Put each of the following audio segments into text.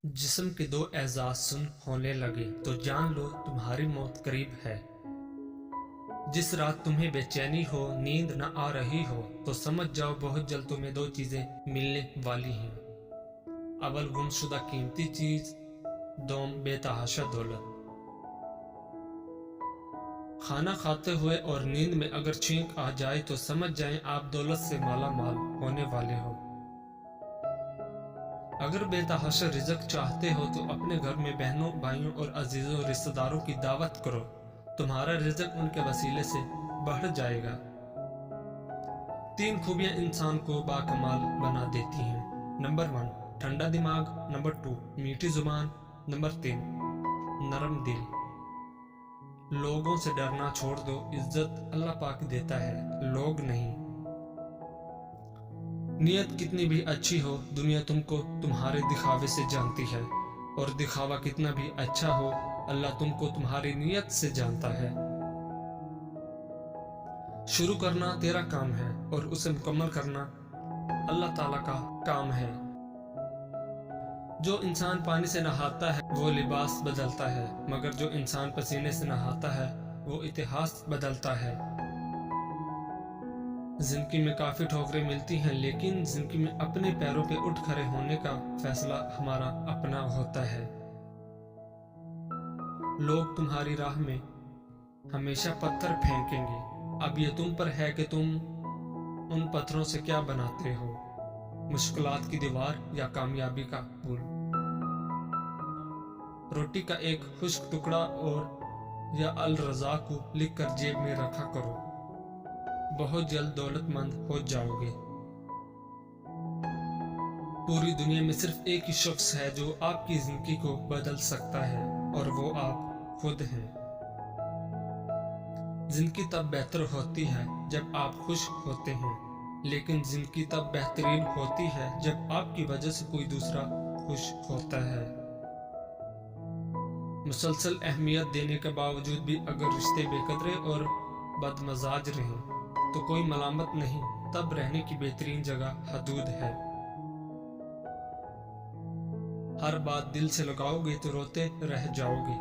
जिस्म के दो एजाज सुन होने लगे तो जान लो तुम्हारी मौत करीब है। जिस रात तुम्हें बेचैनी हो, नींद न आ रही हो, तो समझ जाओ बहुत जल्द तुम्हें दो चीजें मिलने वाली हैं। अव्वल गुमशुदा कीमती चीज, दोम बेतहाशा दौलत। खाना खाते हुए और नींद में अगर छींक आ जाए तो समझ जाएं आप दौलत से माला माल होने वाले हो। अगर बेतहाशा रिज़्क चाहते हो तो अपने घर में बहनों, भाइयों और अजीजों रिश्तेदारों की दावत करो, तुम्हारा रिज़्क उनके वसीले से बढ़ जाएगा। 3 खूबियां इंसान को बाकमाल बना देती हैं। नंबर 1 ठंडा दिमाग, नंबर 2 मीठी जुबान, नंबर 3 नरम दिल। लोगों से डरना छोड़ दो, इज्जत अल्लाह पाक देता है, लोग नहीं। नियत कितनी भी अच्छी हो, दुनिया तुमको तुम्हारे दिखावे से जानती है, और दिखावा कितना भी अच्छा हो, अल्लाह तुमको तुम्हारी नियत से जानता है। शुरू करना तेरा काम है और उसे मुकम्मल करना अल्लाह ताला का काम है। जो इंसान पानी से नहाता है वो लिबास बदलता है, मगर जो इंसान पसीने से नहाता है वो इतिहास बदलता है। जिंदगी में काफी ठोकरें मिलती हैं, लेकिन जिंदगी में अपने पैरों पे उठ खड़े होने का फैसला हमारा अपना होता है। लोग तुम्हारी राह में हमेशा पत्थर फेंकेंगे, अब ये तुम पर है कि तुम उन पत्थरों से क्या बनाते हो, मुश्किलात की दीवार या कामयाबी का पुल। रोटी का एक खुश्क टुकड़ा और या अल रजा को लिखकर जेब में रखा करो, बहुत जल्द दौलतमंद हो जाओगे। पूरी दुनिया में सिर्फ एक ही शख्स है जो आपकी जिंदगी को बदल सकता है, और वो आप खुद हैं। जिंदगी तब बेहतर होती है जब आप खुश होते हैं, लेकिन जिंदगी तब बेहतरीन होती है जब आपकी वजह से कोई दूसरा खुश होता है। मुसलसल अहमियत देने के बावजूद भी अगर रिश्ते बेकदरे और बदमजाज रहें तो कोई मलामत नहीं, तब रहने की बेहतरीन जगह हदूद है। हर बात दिल से लगाओगे तो रोते रह जाओगे,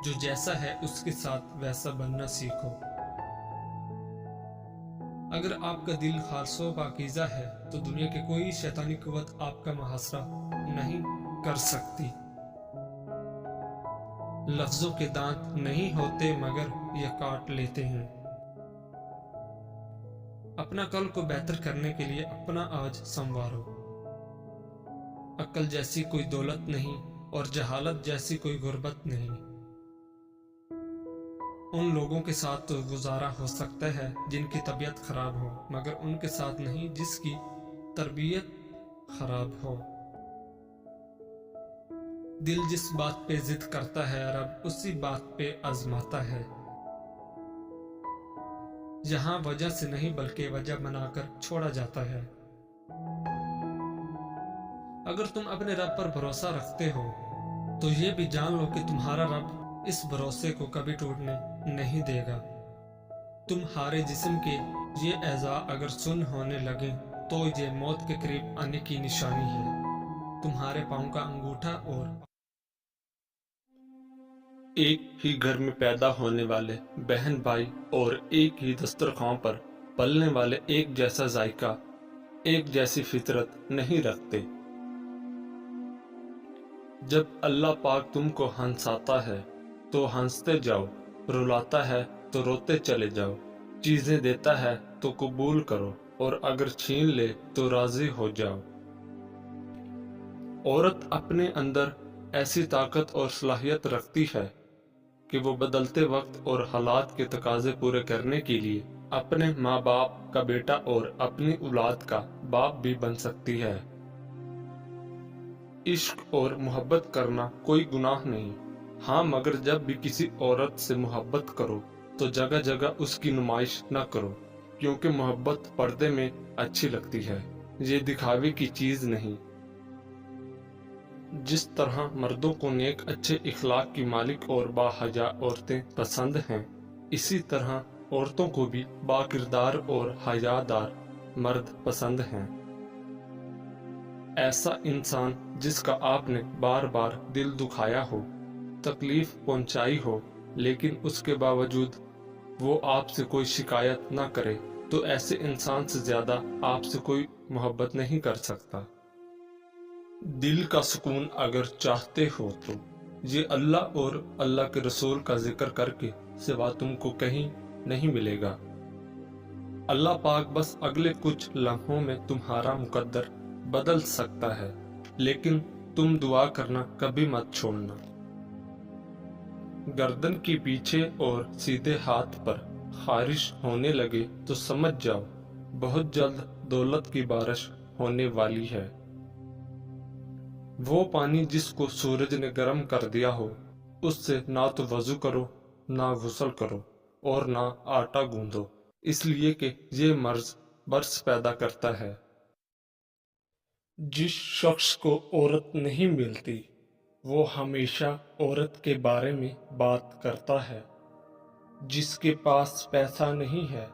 जो जैसा है उसके साथ वैसा बनना सीखो। अगर आपका दिल खालसो पाकीज़ा है तो दुनिया की कोई शैतानी कुव्वत आपका मुहासरा नहीं कर सकती। लफ्जों के दांत नहीं होते मगर ये काट लेते हैं। अपना कल को बेहतर करने के लिए अपना आज संवारो। अक्ल जैसी कोई दौलत नहीं और जहालत जैसी कोई गुर्बत नहीं। उन लोगों के साथ तो गुजारा हो सकता है जिनकी तबीयत खराब हो, मगर उनके साथ नहीं जिसकी तरबियत खराब हो। दिल जिस बात पे जिद करता है, रब उसी बात पे आजमाता है। जहां वजह से नहीं बल्कि वजह बनाकर छोड़ा जाता है। अगर तुम अपने रब पर भरोसा रखते हो तो ये भी जान लो कि तुम्हारा रब इस भरोसे को कभी टूटने नहीं देगा। तुम्हारे जिस्म के ये एज़ा अगर सुन होने लगे तो ये मौत के करीब आने की निशानी है। तुम्हारे पाँव का अंगूठा और एक ही घर में पैदा होने वाले बहन भाई और एक ही दस्तरखान पर पलने वाले एक जैसा जायका, एक जैसी फितरत नहीं रखते। जब अल्लाह पाक तुमको हंसाता है तो हंसते जाओ, रुलाता है तो रोते चले जाओ, चीजें देता है तो कबूल करो, और अगर छीन ले तो राजी हो जाओ। औरत अपने अंदर ऐसी ताकत और सलाहियत रखती है कि वो बदलते वक्त और हालात के तकाजे पूरे करने के लिए अपने माँ बाप का बेटा और अपनी औलाद का बाप भी बन सकती है। इश्क और मोहब्बत करना कोई गुनाह नहीं, हाँ, मगर जब भी किसी औरत से मोहब्बत करो तो जगह जगह उसकी नुमाइश न करो, क्योंकि मोहब्बत पर्दे में अच्छी लगती है, ये दिखावे की चीज नहीं। जिस तरह मर्दों को नेक अच्छे इखलाक की मालिक और बाहया औरतें पसंद हैं, इसी तरह औरतों को भी बाकिरदार और हयादार मर्द पसंद हैं। ऐसा इंसान جس کا آپ نے بار بار دل دکھایا ہو، تکلیف پہنچائی ہو، لیکن اس کے باوجود وہ آپ سے کوئی شکایت نہ کرے، تو ایسے انسان سے زیادہ آپ سے کوئی محبت نہیں کر سکتا۔ دل کا سکون اگر چاہتے ہو تو یہ اللہ اور اللہ کے رسول کا ذکر کر کے سوا تم کو کہیں نہیں ملے گا۔ اللہ پاک بس اگلے کچھ لمحوں میں تمہارا مقدر بدل سکتا ہے، لیکن تم دعا کرنا کبھی مت چھوڑنا۔ گردن کے پیچھے اور سیدھے ہاتھ پر خارش ہونے لگے تو سمجھ جاؤ بہت جلد دولت کی بارش ہونے والی ہے۔ وہ پانی جس کو سورج نے گرم کر دیا ہو، اس سے نہ تو وضو کرو، نہ غسل کرو اور نہ آٹا گوندو، اس لیے کہ یہ مرض برس پیدا کرتا ہے۔ جس شخص کو عورت نہیں ملتی وہ ہمیشہ عورت کے بارے میں بات کرتا ہے۔ جس کے پاس پیسہ نہیں ہے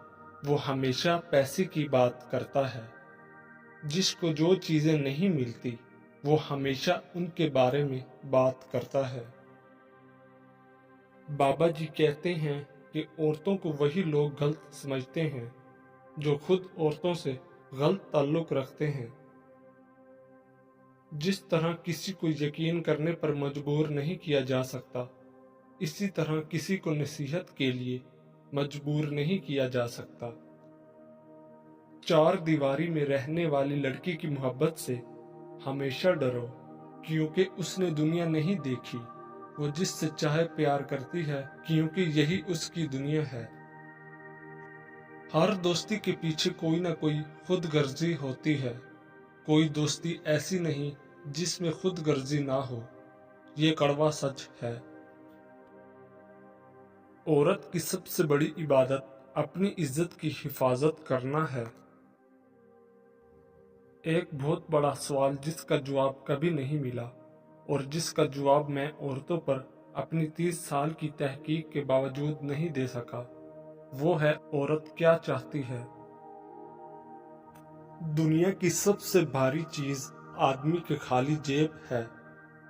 وہ ہمیشہ پیسے کی بات کرتا ہے۔ جس کو جو چیزیں نہیں ملتی وہ ہمیشہ ان کے بارے میں بات کرتا ہے۔ بابا جی کہتے ہیں کہ عورتوں کو وہی لوگ غلط سمجھتے ہیں جو خود عورتوں سے غلط تعلق رکھتے ہیں۔ جس طرح کسی کو یقین کرنے پر مجبور نہیں کیا جا سکتا، اسی طرح کسی کو نصیحت کے لیے مجبور نہیں کیا جا سکتا۔ چار دیواری میں رہنے والی لڑکی کی محبت سے ہمیشہ ڈرو، کیونکہ اس نے دنیا نہیں دیکھی۔ وہ جس سے چاہے پیار کرتی ہے کیونکہ یہی اس کی دنیا ہے۔ ہر دوستی کے پیچھے کوئی نہ کوئی خود غرضی ہوتی ہے، کوئی دوستی ایسی نہیں جس میں خود غرضی نہ ہو، یہ کڑوا سچ ہے۔ عورت کی سب سے بڑی عبادت اپنی عزت کی حفاظت کرنا ہے۔ ایک بہت بڑا سوال جس کا جواب کبھی نہیں ملا اور جس کا جواب میں عورتوں پر اپنی 30 سال کی تحقیق کے باوجود نہیں دے سکا، وہ ہے عورت کیا چاہتی ہے۔ دنیا کی سب سے بھاری چیز آدمی کے خالی جیب ہے،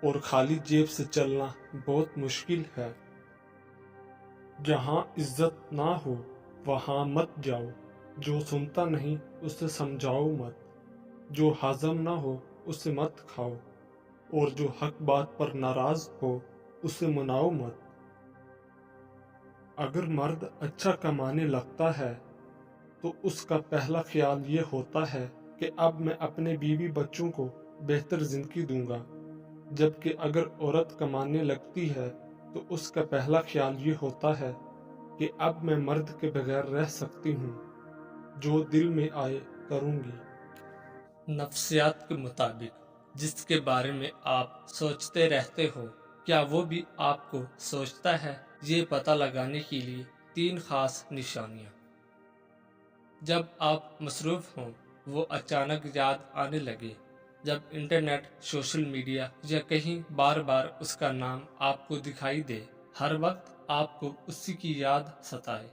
اور خالی جیب سے چلنا بہت مشکل ہے۔ جہاں عزت نہ ہو وہاں مت جاؤ، جو سنتا نہیں اسے سمجھاؤ مت، جو ہضم نہ ہو اسے مت کھاؤ، اور جو حق بات پر ناراض ہو اسے مناؤ مت۔ اگر مرد اچھا کمانے لگتا ہے تو اس کا پہلا خیال یہ ہوتا ہے کہ اب میں اپنے بیوی بچوں کو بہتر زندگی دوں گا، جبکہ اگر عورت کمانے لگتی ہے تو اس کا پہلا خیال یہ ہوتا ہے کہ اب میں مرد کے بغیر رہ سکتی ہوں، جو دل میں آئے کروں گی۔ نفسیات کے مطابق جس کے بارے میں آپ سوچتے رہتے ہو، کیا وہ بھی آپ کو سوچتا ہے؟ یہ پتہ لگانے کے لیے 3 خاص نشانیاں۔ جب آپ مصروف ہوں، وہ اچانک یاد آنے لگے، جب انٹرنیٹ، سوشل میڈیا یا کہیں بار بار اس کا نام آپ کو دکھائی دے، ہر وقت آپ کو اسی کی یاد ستائے،